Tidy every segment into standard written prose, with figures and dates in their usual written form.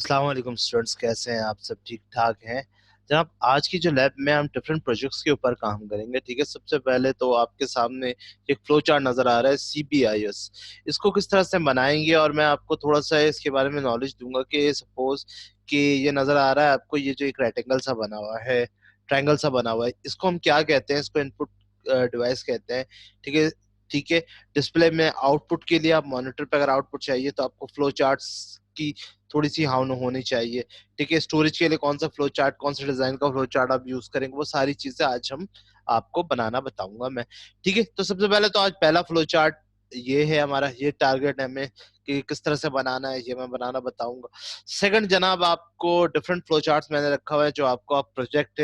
अस्सलाम वालेकुम स्टूडेंट्स, कैसे हैं आप सब? ठीक ठाक हैं जनाब। आज की जो लैब में हम डिफरेंट प्रोजेक्ट्स के ऊपर काम करेंगे। ठीक है, सबसे पहले तो आपके सामने एक फ्लो चार्ट नज़र आ रहा है CBIS। इसको किस तरह से बनाएंगे और मैं आपको थोड़ा सा इसके बारे में नॉलेज दूंगा कि सपोज कि ये नज़र आ रहा है आपको, ये जो एक रेक्टेंगल सा बना हुआ है, ट्रायंगल सा बना हुआ है, इसको हम क्या कहते हैं? इसको इनपुट डिवाइस कहते हैं। ठीक है, ठीक है। डिस्प्ले में आउटपुट के लिए आप मॉनिटर पे अगर आउटपुट चाहिए तो आपको फ्लो चार्ट्स की थोड़ी सी हाव होनी चाहिए। ठीक है, स्टोरेज के लिए कौन सा फ्लो चार्ट, कौन सा डिजाइन का फ्लो चार्ट आप यूज करेंगे, वो सारी चीजें आज हम आपको बनाना बताऊंगा मैं। ठीक है, तो सबसे पहले तो आज पहला फ्लो चार्ट ये है हमारा, ये टारगेट है हमें कि किस तरह से बनाना है, ये मैं बनाना बताऊंगा। सेकंड जनाब, आपको डिफरेंट फ्लो चार्ट्स मैंने रखा हुआ है जो आपको आप प्रोजेक्ट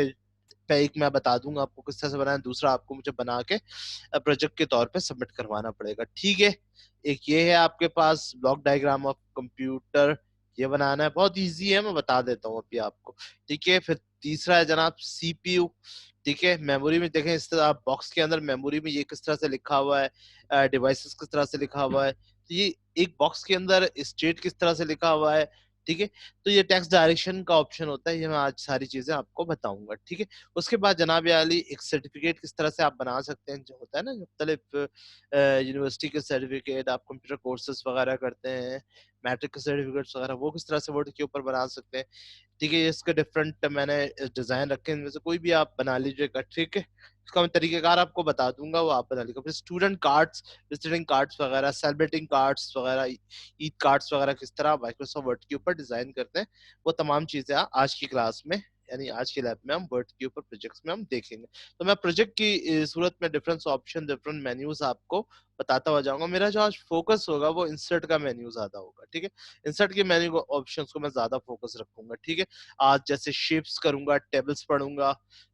पे एक मैं बता दूंगा आपको किस तरह से बनाना है, दूसरा आपको मुझे बना के प्रोजेक्ट के तौर पे सबमिट करवाना पड़ेगा। ठीक है, एक ये है आपके पास ब्लॉक डायग्राम ऑफ कंप्यूटर, ये बनाना है, बहुत इजी है, मैं बता देता हूँ अभी आपको। ठीक है, फिर तीसरा है जनाब CPU। ठीक है, मेमोरी में देखें इस तरह बॉक्स के अंदर मेमोरी में ये किस तरह से लिखा हुआ है, डिवाइसेस किस तरह से लिखा हुआ है, तो ये एक बॉक्स के अंदर स्टेट किस तरह से लिखा हुआ है। ठीक है, तो ये टेक्स्ट डायरेक्शन का ऑप्शन होता है, ये मैं आज सारी चीजें आपको बताऊंगा। ठीक है, उसके बाद जनाब आली एक सर्टिफिकेट किस तरह से आप बना सकते हैं, जो होता है ना मुख्तलिफ यूनिवर्सिटी के सर्टिफिकेट, आप कंप्यूटर कोर्सेज वगैरह करते हैं, मैट्रिक के सर्टिफिकेट्स वगैरह, वो किस तरह से वर्ड के ऊपर बना सकते हैं। ठीक है, इसके डिफरेंट मैंने डिजाइन रखे हैं, इनमें से कोई भी आप बना लीजिएगा। ठीक है, इसका मैं तरीकेकार आपको बता दूंगा, वो आप बना लीजिएगा। फिर स्टूडेंट कार्ड्स, विजिटिंग कार्ड्स वगैरह, सेलिब्रेटिंग कार्ड्स वगैरह, ईद कार्ड्स वगैरह किस तरह माइक्रोसॉफ्ट वर्ड के ऊपर डिजाइन करते हैं, वो तमाम चीजें आज की क्लास में यानी आज के लैब में हम वर्ड के ऊपर प्रोजेक्ट्स में हम देखेंगे। तो मैं प्रोजेक्ट की सूरत में डिफरेंट ऑप्शन, डिफरेंट मेन्यूज आपको बताता हुआ जाऊंगा। मेरा जो आज फोकस होगा वो इंसर्ट का मेन्यू ज्यादा होगा। ठीक है, इंसर्ट के मेन्यू ऑप्शंस को मैं ज्यादा फोकस रखूंगा। ठीक है, आज जैसे शेप्स करूंगा, टेबल्स पढ़ूंगा,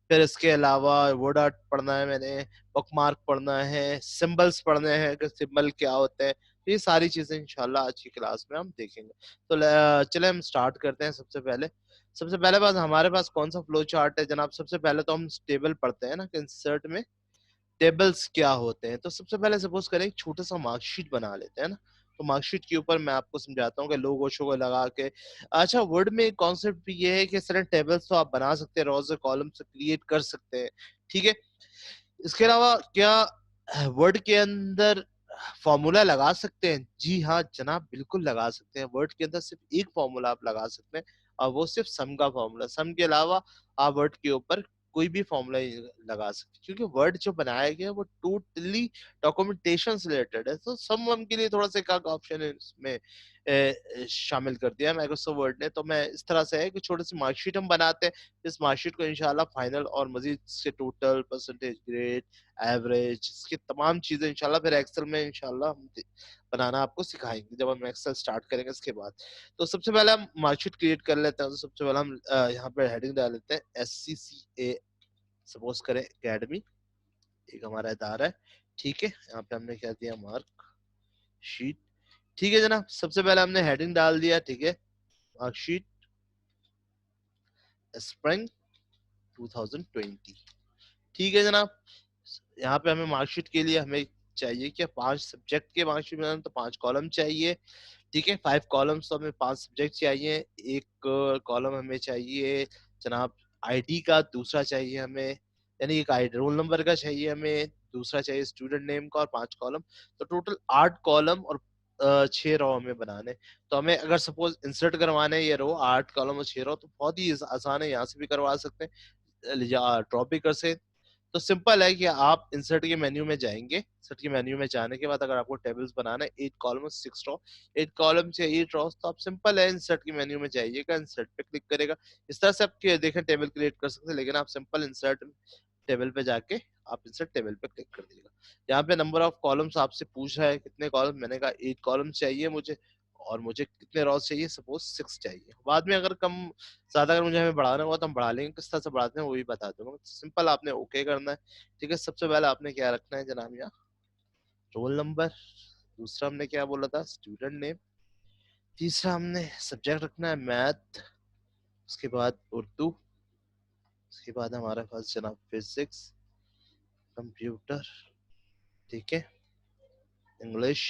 फिर इसके अलावा वर्ड आर्ट पढ़ना है मैंने, बुकमार्क पढ़ना है, सिंबल्स पढ़ने हैं कि सिंबल क्या होते हैं। ये सारी चीजें इंशाल्लाह आज की क्लास में हम देखेंगे। तो चले हम स्टार्ट करते हैं। सबसे पहले बात, हमारे पास कौन सा फ्लो चार्ट है जनाब? सबसे पहले तो हम टेबल पढ़ते हैं ना कि इंसर्ट में टेबल्स क्या होते हैं। तो सबसे पहले सपोज करें एक छोटा सा मार्कशीट बना लेते हैं ना। तो मार्कशीट के ऊपर मैं आपको समझाता हूँ कि लोगो शोगो लगा के। अच्छा, वर्ड में एक कॉन्सेप्ट भी ये है कि सर टेबल्स तो आप बना सकते हैं, रोज कॉलम से क्रिएट कर सकते हैं। ठीक है, इसके अलावा क्या वर्ड के अंदर फॉर्मूला लगा सकते हैं? जी हाँ जनाब, बिल्कुल लगा सकते हैं। वर्ड के अंदर सिर्फ एक फॉर्मूला आप लगा सकते हैं और वो सिर्फ सम का फॉर्मूला। सम के अलावा आप वर्ड के ऊपर कोई भी फॉर्मूला लगा सकते हैं, क्योंकि वर्ड जो बनाया गया है वो टोटली डॉक्यूमेंटेशन से रिलेटेड है। तो सम वम के लिए थोड़ा सा एक ऑप्शन है इसमें शामिल कर दिया माइक्रोसॉफ्ट वर्ड ने। तो मैं इस तरह से है कि छोटी सी मार्कशीट हम बनाते हैं, इस मार्कशीट को इंशाल्लाह फाइनल और मजीद से टोटल परसेंटेज, ग्रेड, एवरेज, इसकी तमाम चीजें इंशाल्लाह फिर एक्सेल में इंशाल्लाह हम बनाना आपको सिखाएंगे जब हम एक्सेल स्टार्ट करेंगे इसके बाद। तो सबसे पहले हम मार्कशीट क्रिएट कर लेते हैं। तो सबसे पहले हम यहाँ पे हेडिंग डाल लेते हैं SCCA, सपोज करें एकेडमी, एक हमारा इदारा है। ठीक है, यहाँ पे हमने क्या दिया, मार्क शीट। ठीक है जनाब, सबसे पहले हमने हेडिंग डाल दिया। ठीक है, मार्कशीट स्प्रिंग 2020। ठीक है जनाब, यहाँ पे हमें मार्कशीट के लिए हमें चाहिए क्या, 5 सब्जेक्ट के मार्कशीट बनाना, तो 5 कॉलम चाहिए। ठीक है, 5 कॉलम्स, तो हमें 5 सब्जेक्ट चाहिए। एक कॉलम हमें चाहिए जनाब आईडी का, दूसरा चाहिए हमें यानी एक आई रोल नंबर का चाहिए हमें, दूसरा चाहिए स्टूडेंट नेम का, और 5 कॉलम। तो टोटल 8 कॉलम और 6 रो हमें बनाने। तो हमें अगर सपोज इंसर्ट करवाने ये रो 8 कॉलम और 6 रो, तो बहुत ही आसान है, यहाँ से भी करवा सकते हैं या ड्रॉप भी कर सकते। तो सिंपल है कि आप इंसर्ट के मेन्यू में जाएंगे। इंसर्ट के मेन्यू में जाने के बाद अगर आपको टेबल्स बनाना है 8 कॉलम 6 रो, 8 कॉलम से 8 रोज, तो आप सिंपल है इंसर्ट के मेन्यू में जाइएगा, इंसर्ट पे क्लिक करेगा। इस तरह से आप देखें टेबल क्रिएट कर सकते हैं, लेकिन आप सिंपल इंसर्ट टेबल पे जाके आप इंसर्ट टेबल पे क्लिक कर दीजिएगा। यहाँ पे नंबर ऑफ कॉलम्स आपसे पूछ रहा है कितने कॉलम, मैंने कहा 8 कॉलम चाहिए मुझे, और मुझे कितने रोज चाहिए, सपोज 6 चाहिए। बाद में अगर कम ज्यादा अगर मुझे हमें बढ़ाना होगा तो हम बढ़ा लेंगे, किस तरह से बढ़ाते हैं वो भी बता दूंगा। सिंपल आपने ओके करना है। ठीक है, सबसे पहले आपने क्या रखना है जनाब, यहाँ रोल नंबर, दूसरा हमने क्या बोला था, स्टूडेंट नेम, तीसरा हमने सब्जेक्ट रखना है मैथ, उसके बाद उर्दू, उसके बाद हमारे पास जनाब फिजिक्स, कंप्यूटर, ठीक है, इंग्लिश,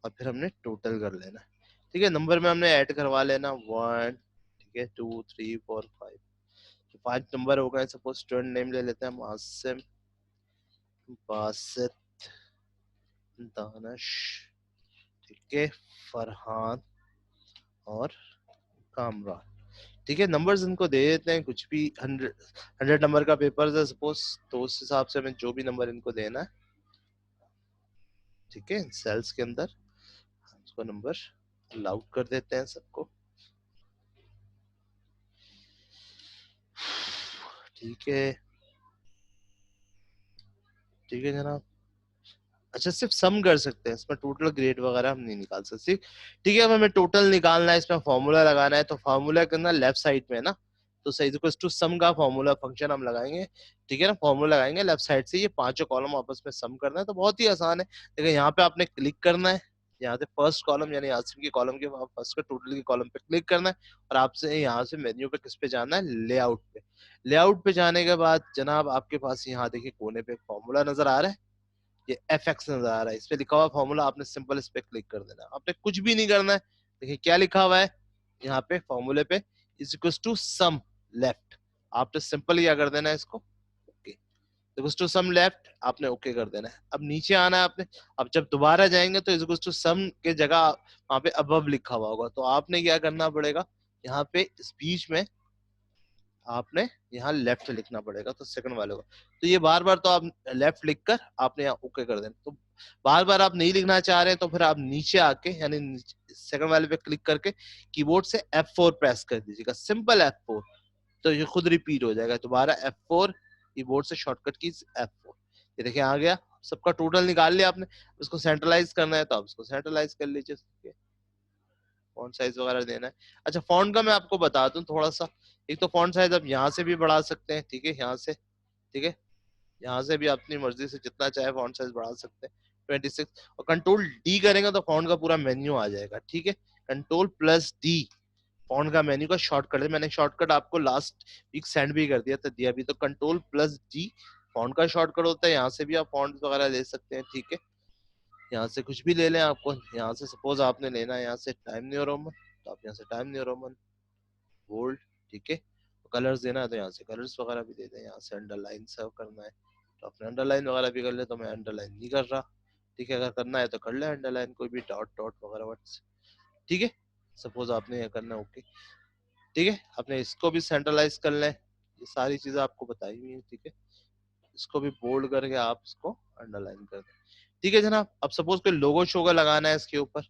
और फिर हमने टोटल कर लेना है। ठीक है, नंबर में हमने ऐड करवा लेना 1, ठीक है, 2 3 4 5, तो 5 नंबर हो गए। सपोज स्टूडेंट नेम ले लेते हैं हम, आसिम, बासित, दानिश, ठीक है, फरहान और कामरान। ठीक है, नंबर्स इनको दे देते हैं, कुछ भी 100 नंबर का पेपर है सपोज, तो उस हिसाब से हमें जो भी नंबर इनको देना है, ठीक है, सेल्स के अंदर उसको नंबर अलाउड कर देते हैं सबको। ठीक है, ठीक है जनाब। अच्छा, सिर्फ सम कर सकते हैं इसमें, टोटल ग्रेड वगैरह हम नहीं निकाल सकते। ठीक है, अब हमें टोटल निकालना है, इसमें फॉर्मूला लगाना है, तो फॉर्मूला करना लेफ्ट साइड में है ना, तो सही इक्वल टू सम का फॉर्मूला फंक्शन हम लगाएंगे। ठीक है ना, फॉर्मूला लगाएंगे लेफ्ट साइड से, ये पांचों कॉलम आपस में सम करना है, तो बहुत ही आसान है। देखिए यहाँ पे आपने क्लिक करना है, यहाँ से फर्स्ट कॉलम यानी आसिम की कॉलम के फर्स्ट का टोटल की कॉलम पे क्लिक करना है, और आपसे यहाँ से मेन्यू पे किस पे जाना है, लेआउट पे। लेआउट पे जाने के बाद जनाब आपके पास यहाँ देखिए कोने पे फॉर्मूला नजर आ रहा है, ये एफ एक्स नजर आ रहा है, इस पे लिखा हुआ फॉर्मूला, आपने सिंपल इस पे क्लिक कर देना है, आपने कुछ भी नहीं करना है। देखिए क्या लिखा हुआ है यहाँ पे फॉर्मूले पे, is equal to sum left, आपने सिंपल क्या कर देना है इसको, okay, equal to sum left आपने ओके कर देना है। अब नीचे आना है आपने, अब जब दोबारा जाएंगे तो इज इक्वल टू सम के जगह वहां पे अबव लिखा हुआ होगा, तो आपने क्या करना पड़ेगा, यहाँ पे इस बीच में आपने यहाँ लेफ्ट लिखना पड़ेगा, तो सेकंड वाले को, तो ये बार बार तो आप लेफ्ट लिख कर आपने यहाँ ओके कर देना। तो बार बार आप नहीं लिखना चाह रहे हैं तो फिर आप नीचे आके यानी सेकंड वाले पे क्लिक करके कीबोर्ड से F4 प्रेस कर दीजिएगा, सिंपल F4, तो ये खुद रिपीट हो जाएगा। दोबारा F4, कीबोर्ड से शॉर्टकट की F4, ये देखिए आ गया, सबका टोटल निकाल लिया आपने। इसको सेंट्रलाइज करना है तो आप इसको सेंट्रलाइज कर लीजिए, फॉन्ट साइज वगैरह देना है। अच्छा, फॉन्ट का मैं आपको बता दूं थोड़ा सा, एक तो फॉन्ट साइज आप यहाँ से भी बढ़ा सकते हैं, ठीक है, यहाँ से, ठीक है, यहाँ से भी अपनी मर्जी से जितना चाहे फॉन्ट साइज बढ़ा सकते हैं 26, और कंट्रोल डी करेंगे तो फॉन्ट का पूरा मेन्यू आ जाएगा। ठीक है, कंट्रोल प्लस डी फॉन्ट का मेन्यू का शॉर्टकट है, मैंने शॉर्टकट आपको लास्ट वीक सेंड भी कर दिया था, दिया भी, तो कंट्रोल प्लस डी फॉन्ट का शॉर्टकट होता है, यहाँ से भी आप फॉन्ट वगैरह ले सकते हैं। ठीक है, यहाँ से कुछ भी ले लें, आपको यहाँ से सपोज आपने लेना है यहाँ से टाइम न्यू रोमन, तो आप यहाँ से टाइम न्यू रोमन बोल्ड, ठीक है, कलर्स देना है तो यहाँ से कलर्स वगैरह भी दे दें, यहाँ से अंडरलाइन सर्व करना है तो अपने अंडरलाइन वगैरह भी कर ले, तो मैं अंडरलाइन नहीं कर रहा। ठीक है, अगर करना है तो कर ले अंडरलाइन, कोई भी डॉट डॉट वगैरह वर्ड्स, ठीक है, सपोज आपने ये करना है, ओके, ठीक है, आपने इसको भी सेंट्रलाइज कर लें, ये सारी चीजें आपको बताई हुई है। ठीक है, इसको भी बोल्ड करके आप इसको अंडरलाइन कर दें। ठीक है जनाब, अब सपोज कोई लोगो शोगो लगाना है इसके ऊपर,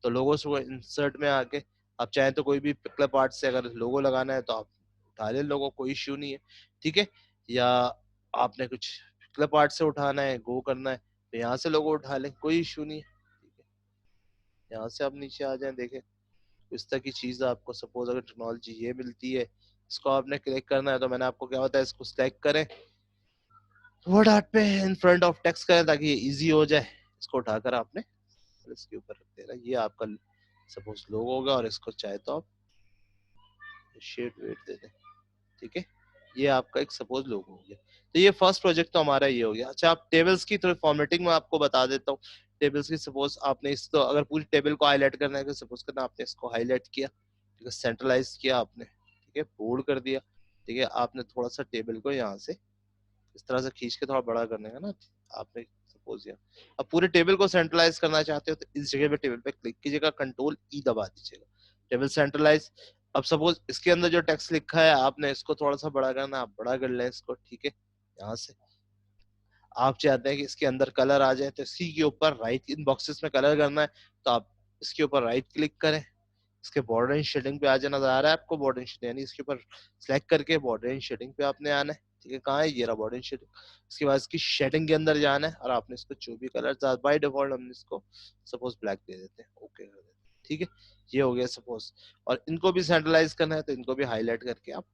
तो लोगो शोगो इंसर्ट में आके आप चाहें तो कोई भी पिक्चर पार्ट से अगर लोगो लगाना है तो आप उठा ले लोगो, कोई इश्यू नहीं है। ठीक है, या आपने कुछ पिक्चर पार्ट से उठाना है, गो करना है, तो यहाँ से लोगो उठा लें, कोई इश्यू नहीं है। ठीक है, यहाँ से आप नीचे आ जाएं, देखें इस तरह की चीज आपको सपोज अगर टेक्नोलॉजी ये मिलती है, इसको आपने क्लिक करना है, तो मैंने आपको क्या होता है, इसको सिलेक्ट करें, वर्ड आर्ट पे इन फ्रंट ऑफ टेक्स्ट करें ताकि ये इजी हो जाए, इसको उठाकर आपने इसके ऊपर रख देना, ये आपका सपोज लोगो होगा, और इसको चाहे तो आप शेड वेट दे दें। ठीक है, ये आपका एक सपोज लोगो हो गया। तो ये फर्स्ट प्रोजेक्ट तो हमारा ये हो गया। अच्छा, आप टेबल्स की थोड़ी फॉर्मेटिंग में आपको बता देता हूँ। टेबल्स की सपोज आपने इसको अगर पूरी टेबल को हाईलाइट करना है, तो सपोज करना आपने इसको हाईलाइट किया, ठीक है, सेंट्रलाइज किया आपने, ठीक है, बोल्ड कर दिया, ठीक है, आपने थोड़ा सा टेबल को यहाँ से इस तरह से खींच के थोड़ा बड़ा करने का ना आपने, सपोज यहाँ अब पूरे टेबल को सेंट्रलाइज करना चाहते हो तो इस जगह पे टेबल पे क्लिक कीजिएगा, कंट्रोल ई दबा दीजिएगा, टेबल सेंट्रलाइज। अब सपोज इसके अंदर जो टेक्स्ट लिखा है आपने इसको थोड़ा सा बड़ा करना, आप बड़ा कर लें इसको, ठीक है, यहाँ से आप चाहते हैं कि इसके अंदर कलर आ जाए, तो सी के ऊपर राइट इन बॉक्सेस में कलर करना है, तो आप इसके ऊपर राइट क्लिक करें, इसके बॉर्डर एंड शेडिंग पे आ जाना, नजर आ रहा है आपको बॉर्डर एंड शेडिंग, यानी इसके ऊपर सेलेक्ट करके बॉर्डर एंड शेडिंग पे आपने आना है। ठीक है, कहाँ है, ये रहा बॉर्डर एंड शेडिंग। इसके बाद इसकी शेडिंग के अंदर जाना है, और आपने इसको जो भी कलर बाय डिफॉल्ट हमने इसको सपोज ब्लैक दे देते हैं, ओके कर देते हैं। ठीक है, ये हो गया सपोज, और इनको भी सेंट्रलाइज करना है तो इनको भी हाईलाइट करके आप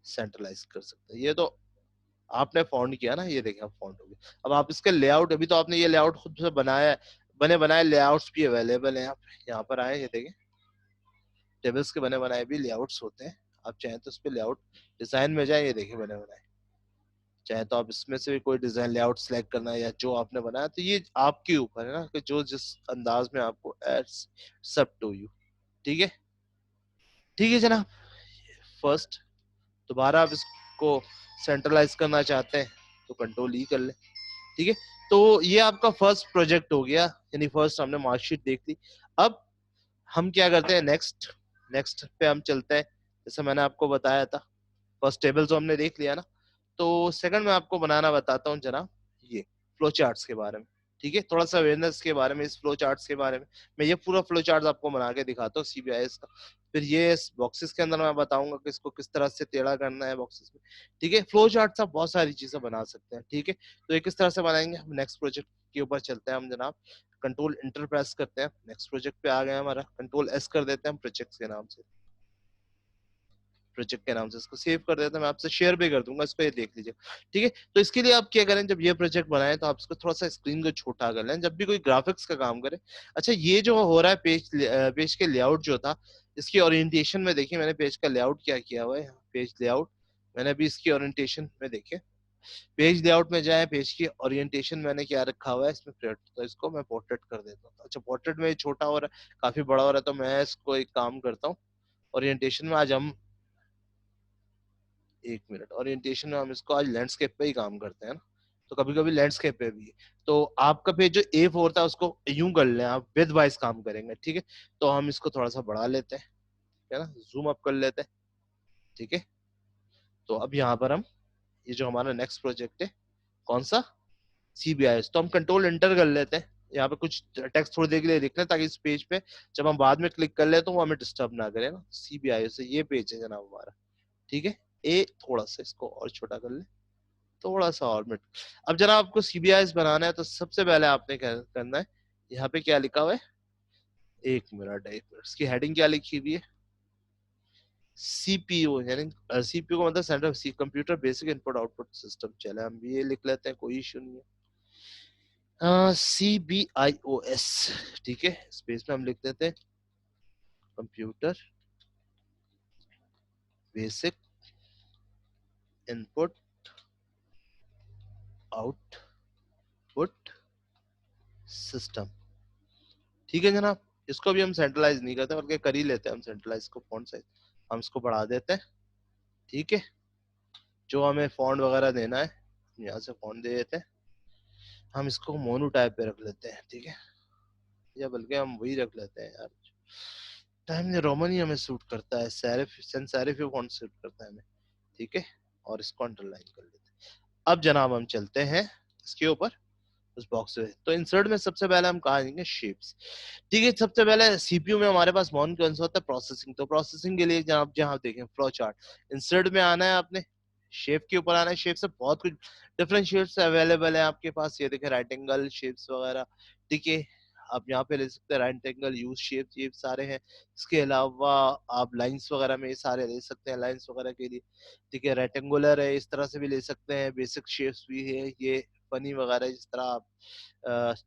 सेंट्रलाइज कर सकते हैं। ये तो आपने फाउंड किया ना, ये देखिए आप फाउंड हो गया। अब आप इसके लेआउट, अभी तो आपने ये लेआउट खुद से बनाया है, बने बनाए लेआउट्स भी अवेलेबल हैं, आप यहाँ पर आए, ये देखें टेबल्स के बने बनाए भी लेआउट्स होते हैं, आप चाहें तो उस पर लेआउट डिजाइन में जाए, ये देखिए बने बनाए, चाहे तो आप इसमें से भी कोई डिजाइन लेआउट सेलेक्ट करना है या जो आपने बनाया, तो ये आपके ऊपर है ना कि जो जिस अंदाज में आपको एड्स सब टू यू। ठीक है, ठीक है जनाब। फर्स्ट, दोबारा आप इसको सेंट्रलाइज करना चाहते हैं तो कंट्रोल ई कर ले। ठीक है, तो ये आपका फर्स्ट प्रोजेक्ट हो गया, यानी फर्स्ट हमने मार्कशीट देख ली। अब हम क्या करते हैं, नेक्स्ट नेक्स्ट पे हम चलते हैं। जैसे मैंने आपको बताया था, फर्स्ट टेबल तो हमने देख लिया ना, तो सेकंड में आपको बनाना बताता हूँ जनाब, ये फ्लो चार्ट्स के बारे में। ठीक है, थोड़ा सा अवेयरनेस के बारे में, इस फ्लो चार्ट्स के बारे में। मैं ये पूरा फ्लो चार्ट आपको बना के दिखाता हूँ सीबीआईएस का। फिर ये इस बॉक्सेस के अंदर मैं बताऊंगा कि इसको किस तरह से टेढ़ा करना है बॉक्सेस में। ठीक है, फ्लो चार्ट आप बहुत सारी चीजें बना सकते हैं। ठीक है, तो ये किस तरह से बनाएंगे, हम नेक्स्ट प्रोजेक्ट के ऊपर चलते हैं हम जनाब। कंट्रोल इंटर प्रेस करते हैं, नेक्स्ट प्रोजेक्ट पे आ गया हमारा, कंट्रोल एस कर देते हैं हम प्रोजेक्ट के नाम से, प्रोजेक्ट के नाम से इसको सेव कर देता हूं। मैं आपसे शेयर भी कर दूंगा, इसको ये देख लीजिए। ठीक है, तो इसके लिए आप क्या करें, जब ये प्रोजेक्ट बनाए तो आप इसको थोड़ा सा स्क्रीन को छोटा कर लें जब भी कोई ग्राफिक्स का काम करें। अच्छा, ये जो हो रहा है पेज, पेज के लेआउट जो था, इसकी ओरिएंटेशन में देखिए मैंने पेज का लेआउट क्या किया हुआ है, पेज लेआउट। मैंने अभी इसकी ओरिएंटेशन में देखिए, पेज लेआउट में जाए, पेज की ओरिएंटेशन मैंने क्या रखा हुआ है इसमें, तो इसको मैं पोर्ट्रेट कर देता हूँ। अच्छा, पोर्ट्रेट में छोटा हो रहा है, काफी बड़ा हो रहा है, तो मैं इसको एक काम करता हूँ, ओरिएंटेशन में आज हम, एक मिनट, ओरिएंटेशन में हम इसको आज लैंडस्केप पे ही काम करते हैं ना, तो कभी कभी लैंडस्केप पे भी है। तो आपका पेज जो A4 था उसको यूं कर लें, आप विद वाइज काम करेंगे। ठीक है, तो हम इसको थोड़ा सा बढ़ा लेते हैं, है ना, जूम अप कर लेते हैं। ठीक है, तो अब यहाँ पर हम, ये जो हमारा नेक्स्ट प्रोजेक्ट है, कौन सा, सीबीआईएस, तो हम कंट्रोल एंटर कर लेते हैं। यहाँ पे कुछ टेक्स्ट थोड़ी देर के लिए लिखना है, ताकि इस पेज पे जब हम बाद में क्लिक कर ले तो वो हमें डिस्टर्ब ना करे ना। सीबीआईएस ये पेज है जनाब हमारा। ठीक है, ए थोड़ा सा इसको और छोटा कर ले, थोड़ा सा और मिनट। अब जनाब आपको सीबीआईएस बनाना है तो सबसे पहले आपने क्या करना है, यहाँ पे क्या लिखा हुआ है, एक मिनट एक मिनट, इसकी हेडिंग क्या लिखी हुई है, सीपीयू, यानी सीपीयू का मतलब centre C computer basic input output system. चले हम भी ये लिख लेते हैं, कोई इशू नहीं है, C B I O S. ठीक है, स्पेस में हम लिख देते हैं computer basic input output system. ठीक है जनाब, इसको भी हम सेंट्रलाइज नहीं करते बल्कि कर ही लेते हैं हम सेंट्रलाइज को, फॉन्ट साइज हम इसको बढ़ा देते हैं। ठीक है, जो हमें फॉन्ट वगैरह देना है यहाँ से फॉन्ट दे देते हैं, हम इसको मोनो टाइप पे रख लेते हैं। ठीक है, या बल्कि हम वही रख लेते हैं यार, टाइम ने रोमन ही हमें सूट करता है, sheriff sense sheriff font suit करता है हमें। ठीक है, और इसको अंडरलाइन कर लेते हैं। अब जनाब हम चलते हैं इसके ऊपर, उस बॉक्स में। तो इंसर्ट में सबसे पहले हम कहा जाएंगे शेप्स। ठीक है, सबसे पहले सीपीयू में हमारे पास मॉन कौन सा होता है, प्रोसेसिंग। तो प्रोसेसिंग के लिए जनाब जहाँ आप देखें फ्लो चार्ट, इंसर्ट में आना है आपने, शेप के ऊपर आना है। शेप से बहुत कुछ डिफरेंट शेप्स अवेलेबल है आपके पास, ये देखें राइट एंगल शेप्स वगैरह। ठीक है, आप यहाँ पे ले सकते हैं राइट एंगल, यूज शेप, ये सारे हैं। इसके अलावा आप लाइंस वगैरह में ये सारे ले सकते हैं, लाइंस वगैरह के लिए। ठीक है, रेक्टेंगुलर है, इस तरह से भी ले सकते हैं, बेसिक शेप्स भी है, ये फनी वगैरह, जिस तरह आप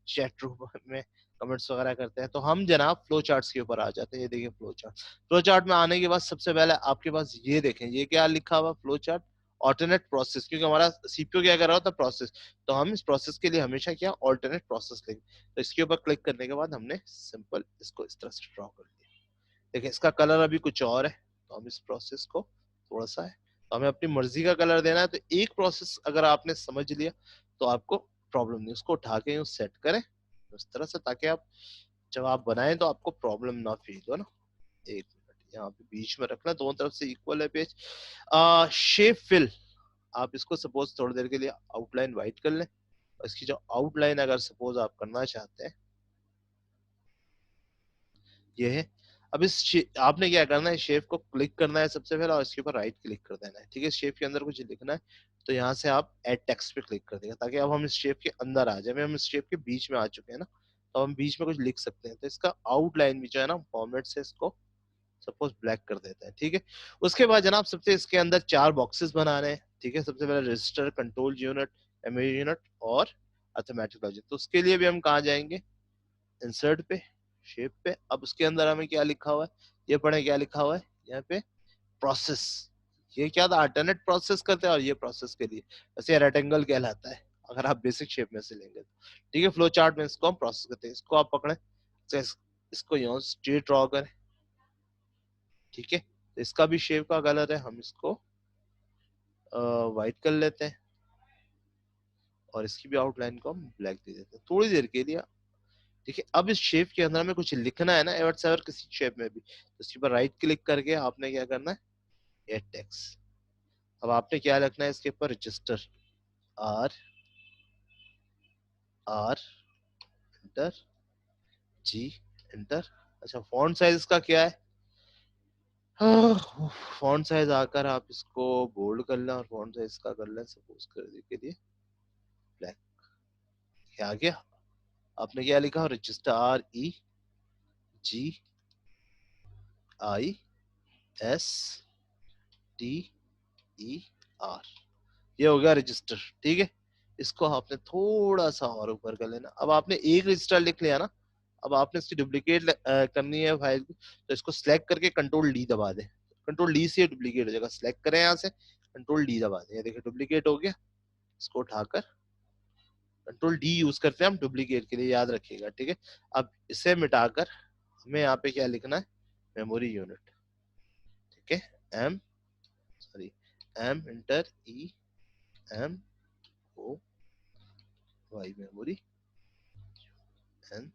चैट रूम में कमेंट्स वगैरह करते हैं। तो हम जनाब फ्लो चार्ट्स के ऊपर आ जाते हैं। ये देखिए फ्लो चार्ट, फ्लो चार्ट में आने के बाद सबसे पहले आपके पास ये देखें, ये क्या लिखा हुआ, फ्लो चार्ट ऑल्टरनेट प्रोसेस, क्योंकि हमारा सीपीयू क्या कर रहा होता है, प्रोसेस। तो हम इस प्रोसेस के लिए हमेशा क्या ऑल्टरनेट प्रोसेस लेंगे। तो इसके ऊपर क्लिक करने के बाद हमने सिंपल इसको इस तरह से ड्रॉ कर दिया। देखिए इसका कलर अभी कुछ और है, तो हम इस प्रोसेस को थोड़ा सा है, तो हमें अपनी मर्जी का कलर देना है। तो एक प्रोसेस अगर आपने समझ लिया तो आपको प्रॉब्लम नहीं, उसको उठा के यूं सेट करें उस तरह से, ताकि आप जब आप बनाएं तो आपको प्रॉब्लम ना फील हो ना। एक मिनट, यहाँ पे बीच में रखना, दोनों तरफ से इक्वल है पेज। शेप फिल, आप इसको सपोज थोड़ी देर के लिए आउटलाइन वाइट कर लें, और इसकी जो आउटलाइन अगर सपोज आप करना चाहते हैं, ये है। अब इस आपने क्या करना है, शेप को क्लिक करना है सबसे पहले, और इसके ऊपर राइट क्लिक कर देना है। ठीक है, शेप के अंदर कुछ लिखना है, तो यहाँ से आप एड टेक्स्ट पे क्लिक कर देगा, ताकि अब हम इस शेप के अंदर आ जाए। हम इस शेप के बीच में आ चुके हैं ना, तो हम बीच में कुछ लिख सकते हैं। तो इसका आउटलाइन भी जो है ना, फॉर्मेट से इसको सपोज ब्लैक कर देते हैं। ठीक है, उसके बाद जनाब सबसे इसके अंदर चार बॉक्सेस बनाने हैं। ठीक है, सबसे पहले register, control unit, MA unit और अर्थमेटिक लॉजिक। तो उसके लिए भी हम कहाँ जाएंगे, इंसर्ट पे, शेप पे। अब उसके अंदर हमें क्या लिखा हुआ है, ये पढ़े क्या लिखा हुआ है यहाँ पे, प्रोसेस। ये क्या था, अल्टरनेट प्रोसेस करते हैं और ये प्रोसेस के लिए वैसे रेक्टेंगल कहलाता है अगर आप बेसिक शेप में से लेंगे तो। ठीक है, फ्लो चार्ट में इसको हम प्रोसेस करते हैं। इसको आप पकड़े, इसको यहाँ स्ट्रेट ड्रॉ करें। ठीक है, तो इसका भी शेप का कलर है, हम इसको व्हाइट कर लेते हैं और इसकी भी आउटलाइन को हम ब्लैक दे देते हैं थोड़ी देर के लिए। ठीक है, अब इस शेप के अंदर हमें कुछ लिखना है ना, एवर सेवर किसी शेप में भी, तो इसके ऊपर राइट क्लिक करके आपने क्या करना है, एड टेक्स्ट। अब आपने क्या लिखना है इसके ऊपर, register R R enter G enter. अच्छा, फॉन्ट साइज इसका क्या है, फॉन्ट साइज आकर आप इसको बोल्ड कर लें और फॉन्ट साइज का कर लें सपोज कर के लिए ब्लैक। क्या गया, आपने क्या लिखा, register R E G I S T E R, ये हो गया रजिस्टर। ठीक है, इसको आपने थोड़ा सा और ऊपर कर लेना। अब आपने एक रजिस्टर लिख लिया ना, अब आपने इसकी डुप्लीकेट करनी है फाइल की, तो इसको सिलेक्ट करके कंट्रोल डी दबा दे। कंट्रोल डी से डुप्लीकेट हो जाएगा, सिलेक्ट करें यहाँ से, कंट्रोल डी दबा दें, ये देखिए डुप्लीकेट हो गया। इसको उठाकर कंट्रोल डी यूज करते हैं हम डुप्लीकेट के लिए, याद रखिएगा। ठीक है, अब इसे मिटाकर हमें यहाँ पे क्या लिखना है, मेमोरी यूनिट। ठीक है, M sorry M enter E M O Y memory N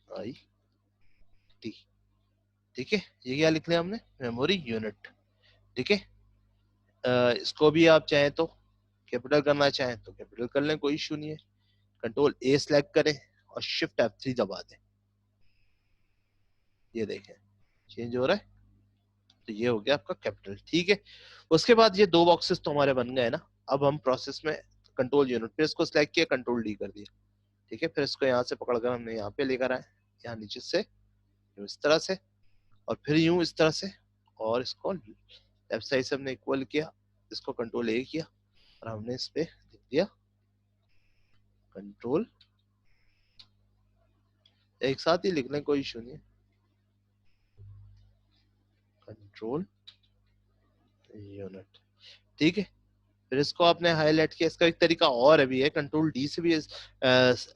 I T. ठीक है, ये क्या लिख लिया हमने, मेमोरी यूनिट। ठीक है, इसको भी आप चाहें तो कैपिटल करना चाहें तो कैपिटल कर लें, कोई इशू नहीं है। कंट्रोल ए सिलेक्ट करें और शिफ्ट F3 दबा दें, ये देखें चेंज हो रहा है, तो ये हो गया आपका कैपिटल। ठीक है, उसके बाद ये दो बॉक्सेस तो हमारे बन गए ना। अब हम प्रोसेस में कंट्रोल यूनिट पे इसको सिलेक्ट किया, कंट्रोल डी कर दिया। ठीक है, फिर इसको यहाँ से पकड़कर हमने यहाँ पे लेकर आए, यहाँ नीचे से इस तरह से और फिर यूं इस तरह से, और इसको लेफ्ट साइड से हमने इक्वल किया, इसको कंट्रोल ए किया और हमने इस पे लिख दिया कंट्रोल, एक साथ ही लिख लें कोई इशू नहीं है, कंट्रोल यूनिट। ठीक है, फिर इसको आपने हाईलाइट किया। इसका एक तरीका और भी है, कंट्रोल डी से भी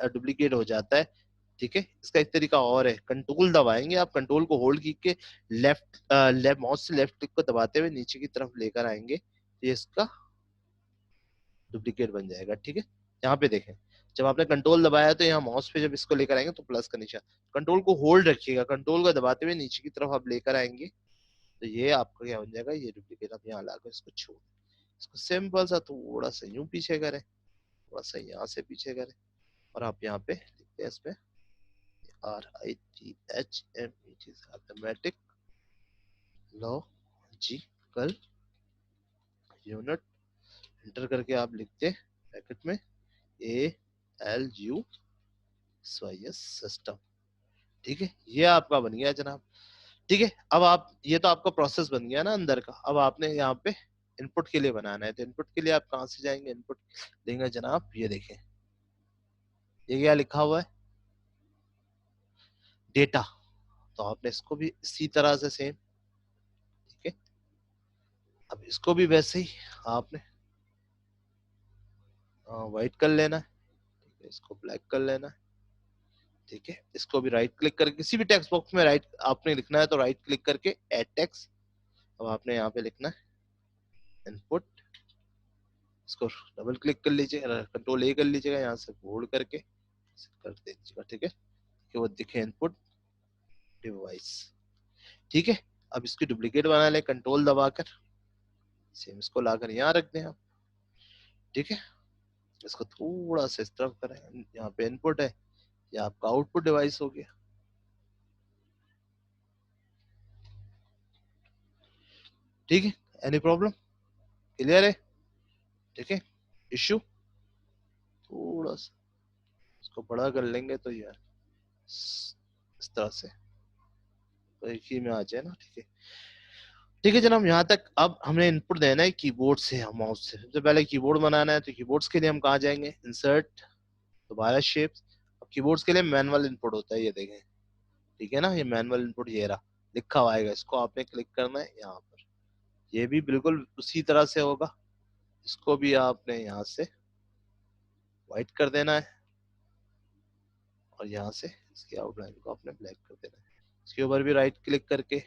डुप्लीकेट हो जाता है। ठीक है, इसका एक तरीका और है, कंट्रोल दबाएंगे आप, कंट्रोल को होल्ड करके लेफ्ट माउस से लेफ्ट क्लिक को दबाते हुए नीचे की तरफ लेकर आएंगे, ये इसका डुप्लीकेट बन जाएगा। ठीक है, यहाँ पे देखें, जब आपने कंट्रोल दबाया तो यहाँ माउस पे जब इसको लेकर आएंगे तो प्लस का निशान, कंट्रोल को होल्ड रखिएगा, कंट्रोल को दबाते हुए नीचे की तरफ आप लेकर आएंगे तो ये आपका क्या बन जाएगा, ये डुप्लीकेट। आप यहाँ लाकर इसको छोड़, इसको सिंपल सा थोड़ा सा यूं पीछे करें, थोड़ा सा यहाँ से पीछे करें और आप यहाँ पे लिखते हैं इसमें RITHMET, mathematic logical unit. Enter करके आप लिखते हैं ब्रैकेट में ALU सिस्टम। ठीक है, ये आपका बन गया जनाब। ठीक है, अब आप, ये तो आपका प्रोसेस बन गया ना अंदर का। अब आपने यहाँ पे इनपुट के लिए बनाना है, तो इनपुट के लिए आप कहाँ से जाएंगे, इनपुट देंगे जनाब, ये देखें ये क्या लिखा हुआ है, डेटा। तो आपने इसको भी इसी तरह से सेम, ठीक है, अब इसको भी वैसे ही आपने व्हाइट कर लेना है, ठीक है, इसको ब्लैक कर लेना है। ठीक है, इसको भी राइट क्लिक करके किसी भी टेक्स्ट बॉक्स में राइट आपने लिखना है तो राइट क्लिक करके ऐड टेक्स्ट। अब आपने यहाँ पे लिखना है इनपुट, इसको डबल क्लिक कर लीजिएगा, कंट्रोल ए कर लीजिएगा, यहाँ से बोल्ड करके कर दीजिएगा। ठीक है, कि वो दिखे इनपुट डिवाइस। ठीक है, अब इसकी डुप्लीकेट बना ले कंट्रोल दबाकर, सेम इसको लाकर यहाँ रख दें आप। ठीक है, इसको थोड़ा सा इस तरफ करें, यहाँ पे इनपुट है, ये आपका आउटपुट डिवाइस हो गया। ठीक है, एनी प्रॉब्लम, क्लियर है। ठीक है, इश्यू थोड़ा सा इसको बड़ा कर लेंगे तो यार इस तरह से तो एक ही में आ जाए ना। ठीक है, ठीक है जनाब, यहाँ तक। अब हमने इनपुट देना है कीबोर्ड से, हम माउस से। सबसे पहले कीबोर्ड बनाना है, तो कीबोर्ड्स के लिए हम कहाँ जाएंगे, इंसर्ट, दोबारा शेप्स। अब कीबोर्ड्स के लिए मैनुअल इनपुट होता है, ये देखें। ठीक है ना, ये मैनुअल इनपुट ये रहा, लिखा हुआ आएगा, इसको आपने क्लिक करना है यहाँ पर। ये भी बिल्कुल उसी तरह से होगा। इसको भी आपने यहाँ से व्हाइट कर देना है और यहाँ से इसकी आउटलाइन को आपने ब्लैक कर देना है। इसके ऊपर भी राइट क्लिक करके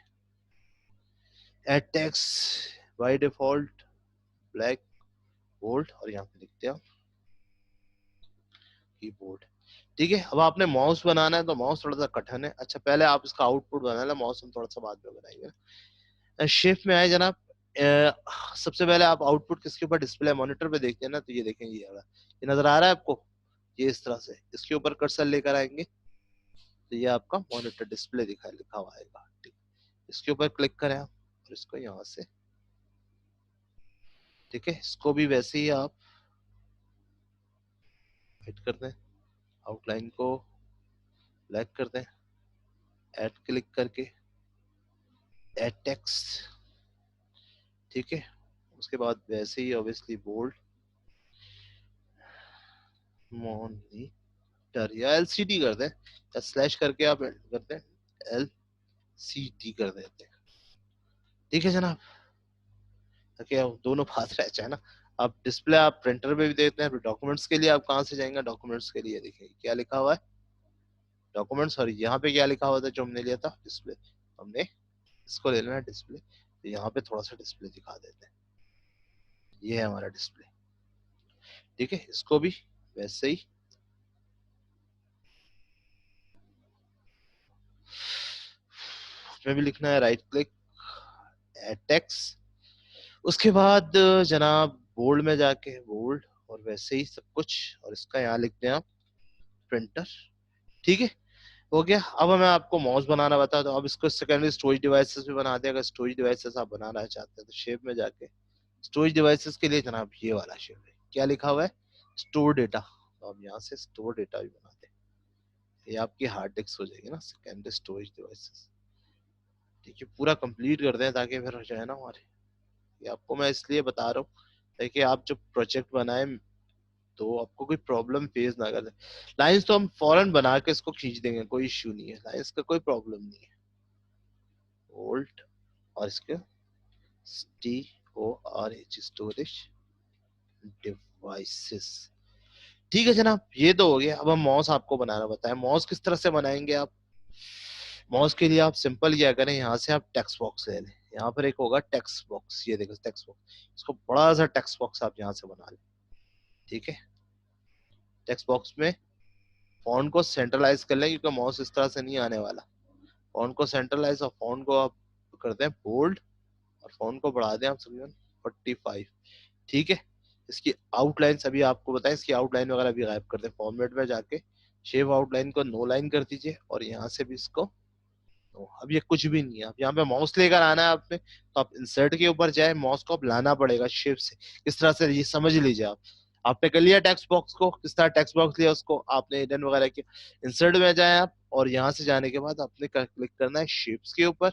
add text by default black bold और यहाँ पे लिखते हैं कीबोर्ड। ठीक है, अब आपने माउस बनाना है तो माउस थोड़ा सा कठिन है। अच्छा, पहले आप इसका आउटपुट बनाना है, माउस हम थोड़ा सा बाद में बनाएंगे। शिफ्ट में आए जनाब। सबसे पहले आप आउटपुट किसके ऊपर डिस्प्ले मॉनिटर पे देखते हैं ना, तो ये देखें, ये वाला, ये नजर आ रहा है आपको, ये इस तरह से इसके ऊपर कर्सर लेकर आएंगे तो ये आपका मॉनिटर डिस्प्ले दिखा लिखा हुआ आएगा। ठीक, इसके ऊपर क्लिक करें आप और इसको यहाँ से, ठीक है, इसको भी वैसे ही आप हिट कर दें, आउटलाइन को ब्लैक कर दें, ऐड क्लिक करके ऐड टेक्स्ट, ठीक है, उसके बाद वैसे ही ऑब्वियसली बोल्ड मॉनिटर या एलसीडी कर दें, या स्लैश करके आप करते हैं एलसीडी कर देते हैं। ठीक है जनाब, ताकि आप दोनों पास रह जाए ना। आप डिस्प्ले आप प्रिंटर पे भी देते हैं, डॉक्यूमेंट्स के लिए आप कहाँ से जाएंगे, डॉक्यूमेंट्स के लिए देखिए क्या लिखा हुआ है, डॉक्यूमेंट्स, और यहाँ पे क्या लिखा हुआ था जो हमने लिया था, डिस्प्ले, हमने इसको ले लेना है डिस्प्ले, तो यहाँ पे थोड़ा सा डिस्प्ले दिखा देते हैं, ये है हमारा डिस्प्ले। ठीक है, इसको भी वैसे ही उसमें भी लिखना है, राइट क्लिक एड टेक्स्ट, उसके बाद जनाब बोल्ड में जाके बोल्ड और वैसे ही सब कुछ, और इसका यहाँ लिखते हैं आप प्रिंटर। ठीक है, हो गया। अब मैं आपको माउस बनाना बता दूं, अब इसको सेकेंडरी स्टोरेज डिवाइसेस भी बना दें। अगर स्टोरेज डिवाइसेस आप बनाना चाहते हैं तो शेप में जाके स्टोरेज डिवाइसेस के लिए जनाब ये वाला शेप है, क्या लिखा हुआ है, स्टोर डेटा, तो आप यहाँ से स्टोर डेटा भी बना दें, ये आपकी हार्ड डिस्क हो जाएगी ना, सेकेंडरी स्टोरेज डिवाइसेस। ठीक है, पूरा कंप्लीट कर दें ताकि फिर हो जाए ना हमारे, ये आपको मैं इसलिए बता रहा हूँ ताकि आप जब प्रोजेक्ट बनाए तो आपको कोई प्रॉब्लम फेस ना करे। लाइंस तो हम फौरन बना के इसको खींच देंगे, कोई इश्यू नहीं है, लाइंस का कोई प्रॉब्लम नहीं है। वोल्ट और इसके T O R H storage devices. ठीक है जनाब, ये तो हो गया। अब हम माउस आपको बनाना बताएं, माउस किस तरह से बनाएंगे आप। माउस के लिए आप सिंपल क्या करें, यहाँ से आप टेक्स्ट बॉक्स ले लें, यहाँ पर एक होगा टेक्स्ट बॉक्स, ये देखो टेक्स्ट बॉक्स, इसको बड़ा सा टेक्स्ट बॉक्स आप यहाँ से बना लें। ठीक है, टेक्स्ट बॉक्स में फॉन्ट को सेंट्रलाइज कर लें क्योंकि माउस इस तरह से नहीं आने वाला। फॉन्ट को सेंट्रलाइज और फॉन्ट को आप करते हैं बोल्ड और फॉन्ट को बढ़ा दें आप तकरीबन 45। ठीक है, इसकी आउटलाइन अभी आपको बताएं, इसकी आउटलाइन वगैरह भी गायब कर दें, फॉर्मेट में जाके शेप आउटलाइन को नो लाइन कर दीजिए और यहाँ से भी इसको तो अब ये कुछ भी नहीं है। अब यहाँ पे माउस लेकर आना है आपने, तो आप इंसर्ट के ऊपर जाए, माउस को आप लाना पड़ेगा शेप से, किस तरह से ये समझ लीजिए आप। आपने कर लिया टेक्स्ट बॉक्स को, किस तरह टेक्स्ट बॉक्स लिया उसको आपने हिडन वगैरह किया, इंसर्ट में जाए आप और यहाँ से जाने के बाद आपने क्लिक करना है शेप्स के ऊपर।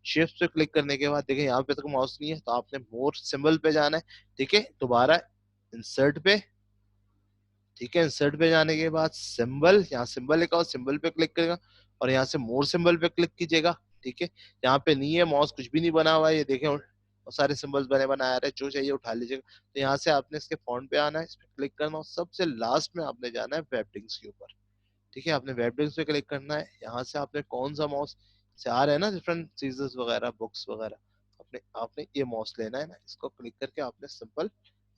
शेप्स पे क्लिक करने के बाद देखिए यहाँ पे तक माउस नहीं है तो आपने मोर सिंबल पे जाना है। ठीक है, दोबारा इंसर्ट पे, ठीक है, इंसर्ट पे जाने के बाद सिंबल, यहाँ सिंबल लिखा हो, सिंबल पे क्लिक करेगा और यहाँ से मोर सिंबल पे क्लिक कीजिएगा। ठीक है, यहाँ पे नहीं है माउस, कुछ भी नहीं बना हुआ है, ये देखें और सारे सिंबल्स बने बनाए आ रहे हैं, जो चाहिए उठा लीजिएगा। तो यहाँ से आपने इसके फॉन्ट पे आना है, इस पे क्लिक करना और सबसे लास्ट में आपने जाना है वेबडिंग्स के ऊपर। ठीक है, आपने वेबडिंग्स पे क्लिक करना है, यहाँ से आपने कौन सा माउस से आ रहे हैं ना डिफरेंट सीजर्स वगैरह बुक्स वगैरह, आपने आपने ये माउस लेना है ना, इसको क्लिक करके आपने सिंपल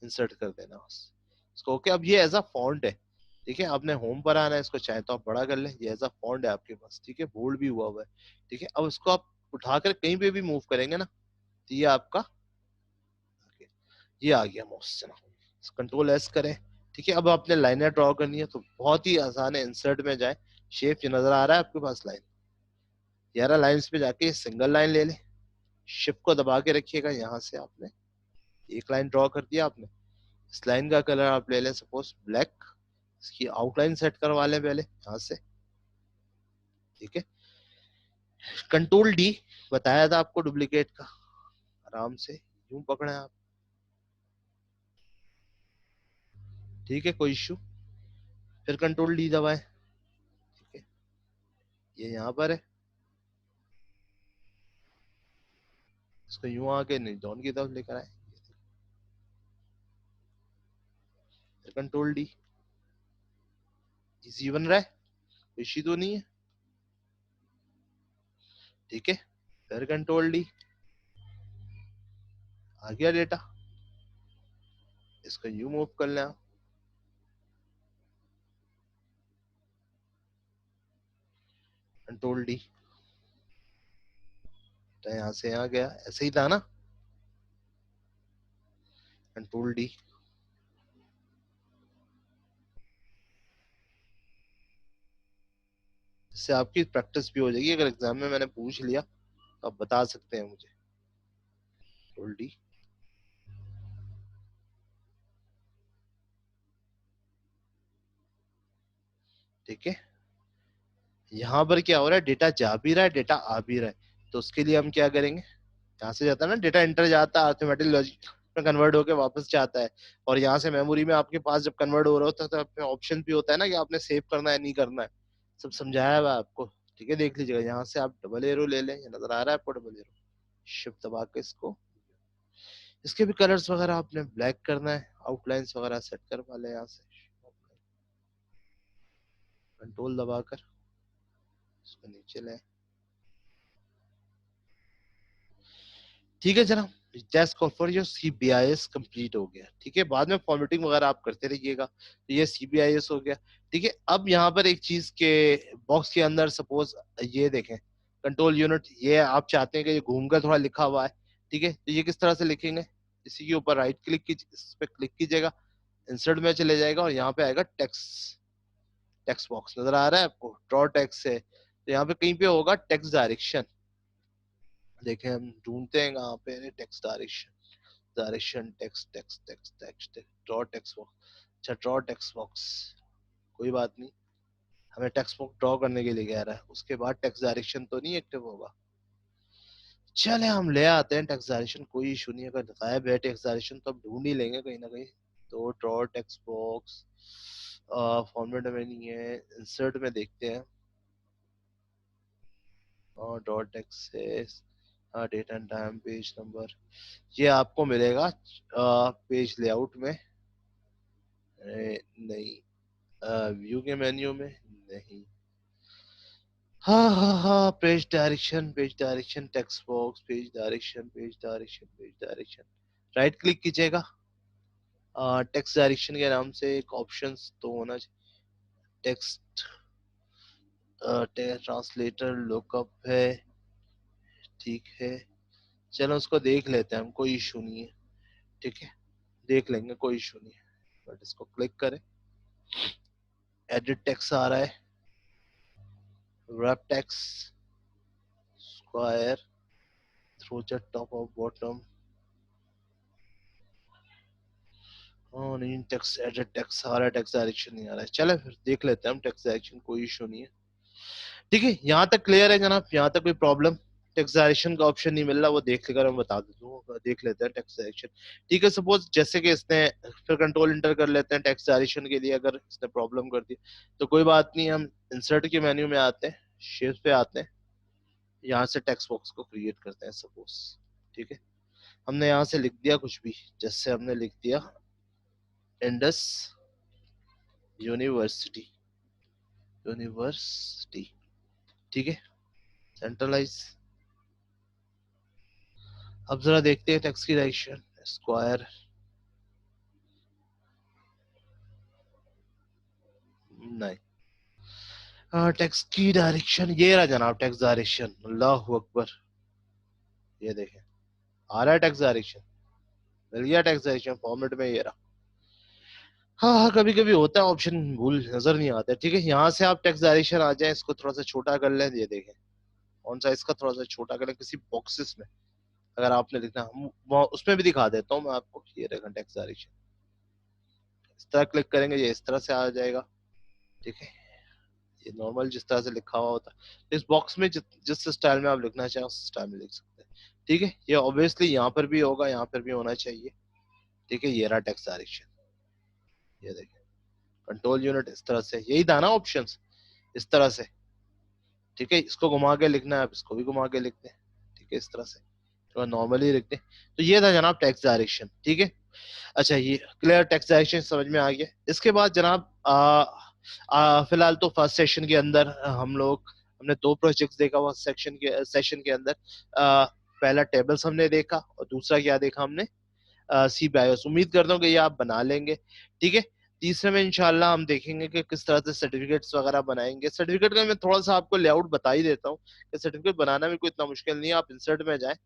इंसर्ट कर देना बस इसको। ओके, अब ये एज अ फॉन्ट है। ठीक है, आपने होम पर आना है, इसको चाहे तो आप बड़ा कर लें, ये एज अ फॉन्ट है आपके पास। ठीक है, बोल्ड भी हुआ हुआ है। ठीक है, अब इसको आप उठाकर कहीं पे भी मूव करेंगे ना तो ये आपका ये आ गया माउस से ना, कंट्रोल एस करें। ठीक है, अब आपने लाइनें ड्रॉ करनी है तो बहुत ही आसान है, इंसर्ट में जाए, शेप ये नजर आ रहा है आपके पास लाइन, 11 लाइंस पे जाके सिंगल लाइन ले ले, शिफ्ट को दबा के रखिएगा, यहाँ से आपने एक लाइन ड्रॉ कर दिया आपने। इस लाइन का कलर आप ले लें सपोज ब्लैक, इसकी आउटलाइन सेट करवा लें पहले यहाँ से। ठीक है, कंट्रोल डी बताया था आपको डुप्लीकेट का, आराम से यूं पकड़े आप। ठीक है, कोई इशू, फिर कंट्रोल डी दबाएं। ठीक है, ये यहाँ पर है, इसको यूं आके नहीं डाउन की तरफ लेकर आए, कंट्रोल डी। इजी बन रहा है, इश्यू तो नहीं है, ठीक है। फिर कंट्रोल डी, आ गया डेटा, इसको यूं मूव कर लें, कंट्रोल डी, तो यहाँ से यहाँ गया, ऐसे ही था ना, कंट्रोल डी। इससे आपकी प्रैक्टिस भी हो जाएगी, अगर एग्जाम में मैंने पूछ लिया तो आप बता सकते हैं मुझे। कंट्रोल डी, ठीक है। यहाँ पर क्या हो रहा है, डेटा जा भी रहा है, डेटा आ भी रहा है, तो उसके लिए हम क्या करेंगे, यहाँ से जाता है ना डेटा, एंटर जाता है, अर्थमेटिक लॉजिक में कन्वर्ट होकर वापस जाता है, और यहाँ से मेमोरी में आपके पास जब कन्वर्ट हो रहा होता है तो आपके ऑप्शन भी होता है ना कि आपने सेव करना है नहीं करना है, सब समझाया हुआ है आपको, ठीक है। देख लीजिएगा, यहाँ से आप डबल एरो ले लें, ये नजर आ रहा है आपको डबल एरो, शिफ्ट दबा के इसको, इसके भी कलर्स वगैरह आपने ब्लैक करना है, आउटलाइंस वगैरह सेट करवा लें यहाँ से, कंट्रोल दबाकर इसको नीचे लें, ठीक है जनाब। Test call for your CBIS complete हो गया, ठीक है। बाद में फॉर्मेटिंग वगैरह आप करते रहिएगा, तो ये CBIS हो गया, ठीक है। अब यहाँ पर एक चीज के बॉक्स के अंदर सपोज ये देखें, कंट्रोल यूनिट, ये आप चाहते हैं कि ये घूमकर थोड़ा लिखा हुआ है, ठीक है, तो ये किस तरह से लिखेंगे, इसी के ऊपर राइट क्लिक कीजिए, इस पर क्लिक कीजिएगा, इंसर्ट में चले जाएगा और यहाँ पे आएगा टेक्स्ट, टेक्स्ट बॉक्स नजर आ रहा है आपको, ड्रॉ टेक्स्ट है, तो यहाँ पे कहीं पे होगा टेक्स्ट डायरेक्शन, देखें हम ढूंढते हैं कहाँ पे text direction, direction text text text text draw text box, अच्छा ड्रॉ टेक्स्ट बॉक्स, कोई बात नहीं, हमें टेक्स्ट बॉक्स ड्रॉ करने के लिए कह रहा है, उसके बाद टेक्स्ट डायरेक्शन तो नहीं एक्टिव होगा, चले हम ले आते हैं टेक्स्ट डायरेक्शन, कोई इशू नहीं है, अगर गायब है टेक्स्ट डायरेक्शन तो हम ढूंढ ही लेंगे कहीं ना कहीं, तो ड्रॉ टेक्स्ट बॉक्स, फॉर्मेट में नहीं है, इंसर्ट में देखते हैं, और ड्रॉ टेक्स्ट है, date and time, page number, ये आपको मिलेगा पेज लेआउट में, नहीं, व्यू के मेन्यू में नहीं, हाँ हाँ हाँ, page direction, page direction text box, page direction, page direction, page direction, right click कीजिएगा, टेक्स्ट डायरेक्शन के नाम से एक ऑप्शन तो होना चाहिए, टेक्स्ट ट्रांसलेटर लुकअप है, ठीक है, चलो उसको देख लेते हैं हम, कोई इशू नहीं है, ठीक है, देख लेंगे, कोई इशू नहीं है, बट इसको क्लिक करें, एडिट टेक्स्ट आ रहा है, wrap text square through the top or bottom, नहीं टेक्स्ट एडिट टेक्स्ट आ रहा है, टेक्स्ट डायरेक्शन नहीं आ रहा है, चले फिर देख लेते हैं हम टेक्स्ट डायरेक्शन, कोई इशू नहीं है, ठीक है। यहाँ तक क्लियर है जनाब, यहाँ तक कोई प्रॉब्लम, टेक्स्ट डायरेक्शन का ऑप्शन नहीं मिल रहा, वो देख लेकर मैं बता देता हूँ, देख लेते हैं टेक्स्ट डायरेक्शन, ठीक है। सपोज जैसे कि इसने, फिर कंट्रोल इंटर कर लेते हैं टेक्स्ट डायरेक्शन के लिए, अगर इसने प्रॉब्लम कर दी तो कोई बात नहीं, हम इंसर्ट के मेन्यू में आते हैं, शेप पे आते हैं, यहाँ से टेक्स्ट बॉक्स को क्रिएट करते हैं सपोज, ठीक है। हमने यहाँ से लिख दिया कुछ भी, जैसे हमने लिख दिया इंडस यूनिवर्सिटी, यूनिवर्सिटी, ठीक है, सेंट्रलाइज, अब जरा देखते हैं टेक्स्ट की डायरेक्शन, स्क्वायर, नहीं, टेक्स्ट की डायरेक्शन ये रहा जनाब, टेक्स्ट डायरेक्शन, अल्लाह अकबर, ये देखें आ रहा है टेक्स्ट डायरेक्शन, मिल गया टेक्स्ट डायरेक्शन फॉर्मेट में, ये रहा, हाँ हाँ, कभी कभी होता है ऑप्शन भूल नजर नहीं आता, ठीक है। यहाँ से आप टेक्स्ट डायरेक्शन आ जाए, इसको थोड़ा सा छोटा कर लें, ये देखें ऑन साइज का थोड़ा सा छोटा कर लें किसी बॉक्सेस में, अगर आपने लिखना, उसमें भी दिखा देता हूँ मैं आपको, ये रहेगा टेक्स्ट डायरेक्शन, इस तरह क्लिक करेंगे ये इस तरह से आ जाएगा, ठीक है, ये नॉर्मल जिस तरह से लिखा हुआ होता है, तो इस बॉक्स में जिस स्टाइल में आप लिखना चाहें उस स्टाइल में लिख सकते हैं, ठीक है। ये ऑब्वियसली यहाँ पर भी होगा, यहाँ पर भी होना चाहिए, ठीक है, ये रहा टेक्स्ट डायरेक्शन, ये देखिए, कंट्रोल यूनिट इस तरह से, यही था ना ऑप्शंस, इस तरह से, ठीक है, इसको घुमा के लिखना है, आप इसको भी घुमा के लिखते हैं, ठीक है, इस तरह से और नॉर्मली लिख दें। तो ये था जनाब टेक्स्ट डायरेक्शन, ठीक है। अच्छा, ये क्लियर टेक्स्ट डायरेक्शन समझ में आ गया। इसके बाद जनाब फिलहाल तो फर्स्ट सेशन के अंदर हम लोग हमने दो प्रोजेक्ट्स देखा हुआ सेशन के अंदर। पहला टेबल्स हमने देखा और दूसरा क्या देखा हमने, सी बायोस। उम्मीद करता हूँ कि ये आप बना लेंगे, ठीक है। तीसरे में इंशाल्लाह हम देखेंगे कि किस तरह से सर्टिफिकेट्स वगैरह बनाएंगे। सर्टिफिकेट का मैं थोड़ा सा आपको लेआउट बता ही देता हूँ कि सर्टिफिकेट बनाना भी कोई इतना मुश्किल नहीं है। आप इंसर्ट में जाए,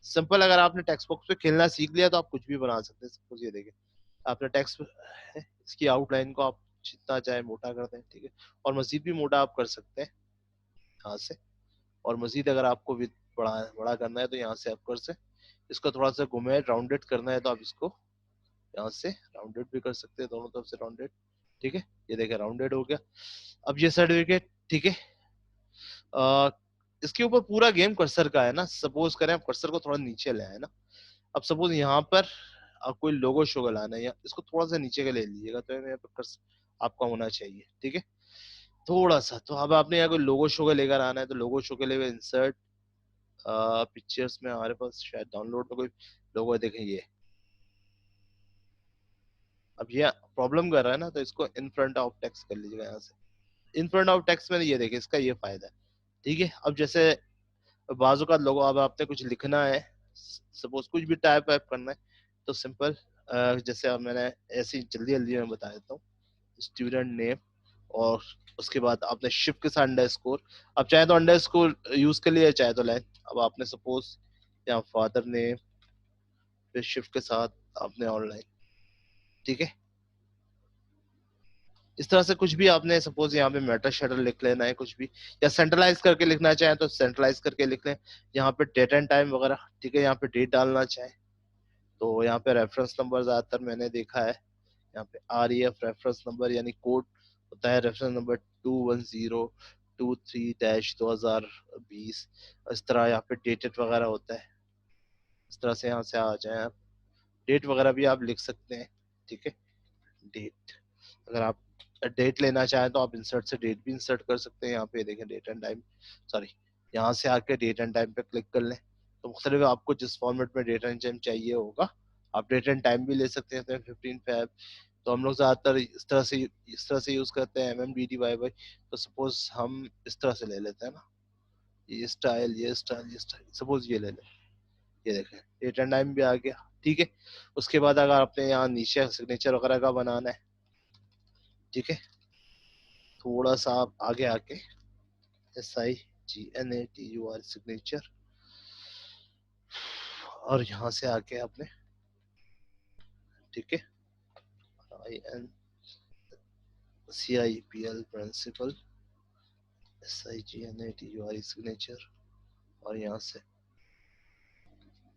सिंपल, अगर आपने टेक्स्ट बॉक्स पे खेलना सीख लिया तो आप कुछ भी बना सकते हैं। सपोज ये देखें, आपने टेक्स्ट है, इसकी आउटलाइन को आप जितना चाहे मोटा कर दें, ठीक है। और मजीद भी मोटा आप कर सकते हैं यहाँ से। और मजीद अगर आपको भी बड़ा बड़ा करना है तो यहाँ से आप कर सकते। इसको थोड़ा सा घुमे राउंडेड करना है तो आप इसको यहाँ से राउंडेड भी कर सकते हैं, दोनों तरफ से राउंडेड, ठीक है। ये देखिए राउंडेड हो गया। अब ये सर्टिफिकेट, ठीक है। अ, इसके ऊपर पूरा गेम कर्सर का है ना। सपोज करें आप कर्सर को थोड़ा नीचे ले आए ना। अब सपोज यहाँ पर कोई लोगो शोगो लाना है, या इसको थोड़ा सा नीचे का ले लीजिएगा तो यहाँ पे कर्सर आपका होना चाहिए, ठीक है। थोड़ा सा तो अब आपने यहाँ कोई लोगो शोगो लेकर आना है तो लोगो शो के लिए इंसर्ट पिक्चर्स में हमारे पास शायद डाउनलोड में कोई लोगो देखें ये। अब ये प्रॉब्लम कर रहा है ना, तो इसको इन फ्रंट ऑफ टेक्स्ट कर लीजिएगा यहाँ से। इन फ्रंट ऑफ टेक्स्ट में ये देखिए, इसका ये फायदा है, ठीक है। अब जैसे बाजू का लोगो, अब आपने कुछ लिखना है, सपोज कुछ भी टाइप वाइप करना है, तो सिंपल, जैसे अब मैंने ऐसे ही जल्दी जल्दी में बता देता हूँ। स्टूडेंट नेम, और उसके बाद आपने शिफ्ट के साथ अंडरस्कोर। अब चाहे तो अंडरस्कोर यूज कर लिया, चाहे तो लाइन। अब आपने सपोज यहाँ फादर नेम, फिर शिफ्ट के साथ आपने ऑनलाइन, ठीक है। इस तरह से कुछ भी आपने सपोज यहाँ पे मेटा शेडर लिख लेना है कुछ भी, या सेंट्रलाइज करके लिखना चाहें तो सेंट्रलाइज करके लिख लें। यहाँ पे डेट एंड टाइम वगैरह, ठीक है। यहाँ पे डेट डालना चाहें तो यहाँ पे रेफरेंस नंबर ज्यादातर मैंने देखा है, यहाँ पे REF रेफरेंस नंबर यानी कोड होता है, रेफरेंस नंबर 21023-2020। इस तरह यहाँ पे डेटेड वगैरह होता है। इस तरह से यहाँ से आ जाए आप, डेट वगैरह भी आप लिख सकते हैं, ठीक है। डेट, अगर आप डेट लेना चाहें तो आप इंसर्ट से डेट भी इंसर्ट कर सकते हैं। यहाँ पे देखें डेट एंड टाइम, सॉरी, यहाँ से आके डेट एंड टाइम पे क्लिक कर लें तो मुख्तलिफ आपको जिस फॉर्मेट में डेट एंड टाइम चाहिए होगा आप डेट एंड टाइम भी ले सकते हैं। 15 Feb, तो हम लोग ज्यादातर इस तरह से यूज करते हैं MMDDYY। तो सपोज हम इस तरह से ले लेते हैं ना, ये स्टाइल सपोज ये ले लें। ये देखें डेट एंड टाइम भी आ गया, ठीक है। उसके बाद अगर आपने यहाँ नीचे सिग्नेचर वगैरह का बनाना है, ठीक है, थोड़ा सा आप आगे आके SIGNATUR सिग्नेचर, और यहाँ से आके आपने, ठीक है, INCIPL प्रिंसिपल SIGNATUR सिग्नेचर, और यहाँ से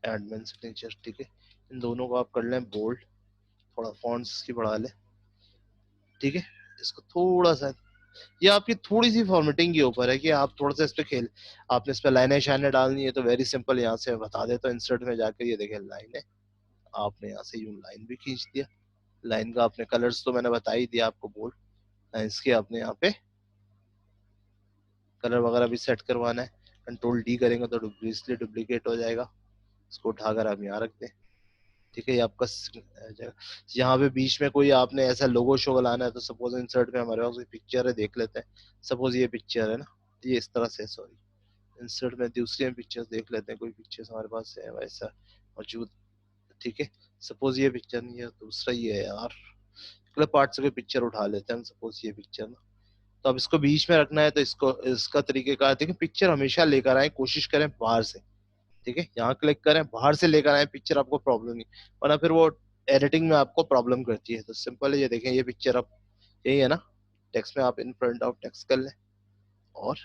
एडमिन सिग्नेचर, ठीक है। इन दोनों को आप कर लें बोल्ड, थोड़ा फॉन्ट्स की बढ़ा लें, ठीक है। इसको थोड़ा सा, ये आपकी थोड़ी सी फॉर्मेटिंग के ऊपर है कि आप थोड़ा सा इस पे खेल, आपने इस पे लाइनें शाइनें डालनी है तो वेरी सिंपल, यहाँ से बता देता हूँ। इंसर्ट में जाकर ये देखें लाइन है, आपने यहाँ से यूं लाइन भी खींच दिया। लाइन का आपने कलर्स तो मैंने बता ही दिया आपको, बोल्ड लाइन्स के आपने यहाँ पे कलर वगैरह भी सेट करवाना है। Ctrl D करेंगे तो इसलिए डुप्लीकेट हो जाएगा, इसको उठाकर आप यहाँ रख दें, ठीक है। ये आपका यहाँ पे बीच में कोई आपने ऐसा लोगो शो लाना है तो सपोज इंसर्ट में हमारे पास कोई पिक्चर है, देख लेते हैं। सपोज ये पिक्चर है ना, ये इस तरह से, सॉरी, इंसर्ट में दूसरी पिक्चर्स देख लेते हैं, कोई पिक्चर्स हमारे पास है वैसा मौजूद, ठीक है। सपोज ये पिक्चर नहीं है, दूसरा ही है यार, अगले पार्ट से कोई पिक्चर उठा लेते हैं हम। सपोज ये पिक्चर ना, तो अब इसको बीच में रखना है तो इसको इसका तरीके का देखिए, पिक्चर हमेशा लेकर आए, कोशिश करें बाहर से, ठीक है। यहाँ क्लिक करें, बाहर से लेकर आए पिक्चर, आपको प्रॉब्लम नहीं, वरना फिर वो एडिटिंग में आपको प्रॉब्लम करती है। तो सिंपल है, ये देखें ये पिक्चर अब यही है ना, टेक्स्ट में आप इन फ्रंट ऑफ टेक्स्ट कर लें, और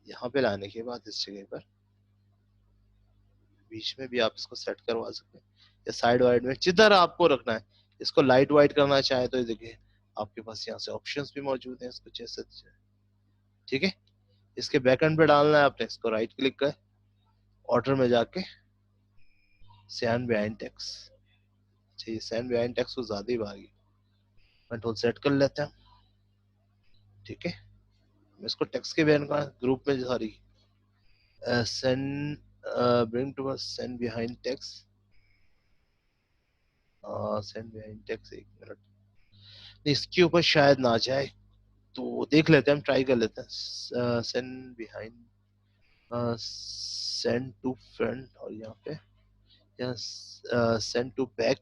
यहाँ पे लाने के बाद इस जगह पर बीच में भी आप इसको सेट करवा सकते हैं, या साइड वाइड में जिधर आपको रखना है। इसको लाइट वाइट करना चाहे तो ये देखिए आपके पास यहाँ से ऑप्शंस भी मौजूद हैं, इसको जैसे, ठीक है। इसके बैकएंड पे डालना है आपने, इसको राइट क्लिक कर ऑर्डर में जाके सेंड बिहाइंड टेक्स्ट, चाहिए सेंड बिहाइंड टेक्स्ट को ज्यादा ही भागी, कंट्रोल सेट कर लेते हैं, ठीक है। हम इसको टेक्स्ट के बैन का ग्रुप में, sorry, send bring to send behind text, send behind text, एक मिनट, इसके ऊपर शायद ना जाए, तो देख लेते हैं, हम ट्राई कर लेते हैं। Send behind, send to front, और यहाँ पे यहाँ सेंड टू बैक,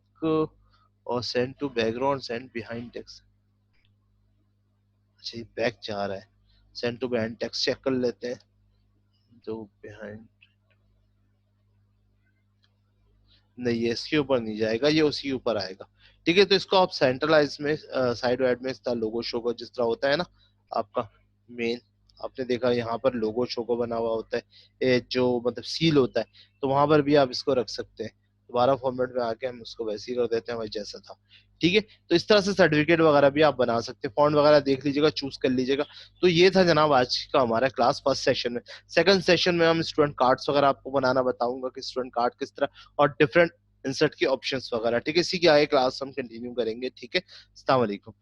और send to background, send behind text. अच्छा, ये बैक जा रहा है, send to behind text check कर लेते हैं। तो बिहाइंड, नहीं ये इसके ऊपर नहीं जाएगा, ये उसी के ऊपर आएगा। ठीक है, तो इसको आप सेंट्रलाइज में, साइड वाइड में इस तरह लोगो शो को, जिस तरह होता है ना आपका मेन, आपने देखा यहाँ पर लोगो शो को बना हुआ होता है, ये जो मतलब सील होता है, तो वहां पर भी आप इसको रख सकते हैं। दोबारा फॉर्मेट में आके हम इसको वैसे ही कर देते हैं भाई जैसा था। ठीक है, तो इस तरह से सर्टिफिकेट वगैरह भी आप बना सकते हैं, फॉन्ट वगैरह देख लीजिएगा, चूज कर लीजिएगा। तो ये था जनाब आज का हमारा क्लास फर्स्ट सेशन में। सेकंड सेशन में हम स्टूडेंट कार्ड्स वगैरह आपको बनाना बताऊंगा कि स्टूडेंट कार्ड किस तरह, और डिफरेंट इंसर्ट के ऑप्शंस वगैरह। ठीक है, इसी की आगे क्लास हम कंटिन्यू करेंगे। ठीक है, अस्सलाम वालेकुम।